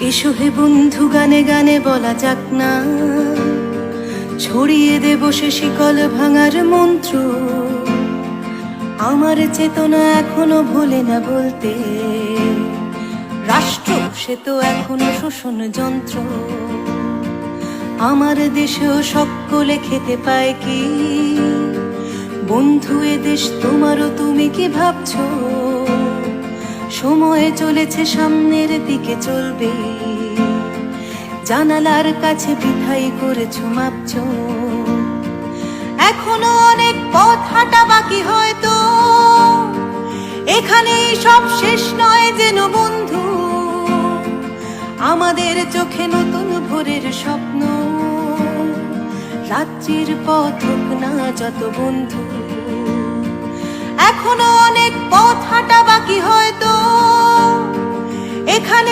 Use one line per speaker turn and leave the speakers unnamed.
এসো হে বন্ধু, গানে গানে বলা যাক না, ছড়িয়ে দেব সে শিকল ভাঙার মন্ত্র। আমার চেতনা এখনো ভোলে না বলতে, রাষ্ট্র সে তো এখনো শোষণ যন্ত্র। আমার দেশেও সকলে খেতে পায় কি বন্ধু, এ দেশ তোমারও, তুমি কি ভাবছো? সময় চলেছে, সামনের দিকে চলবে, জানালার কাছে বৃথাই করেছো মাপছো। এখনো অনেক পথ হাঁটা বাকি, হয়তো এখানেই সব শেষ নয় যেন বন্ধু। আমাদের চোখে নতুন ভোরের স্বপ্ন, রাত্রির পথ হোক না যত বন্ধু। এখনো অনেক পথ হাঁটা বাকি, হয়তো এখানে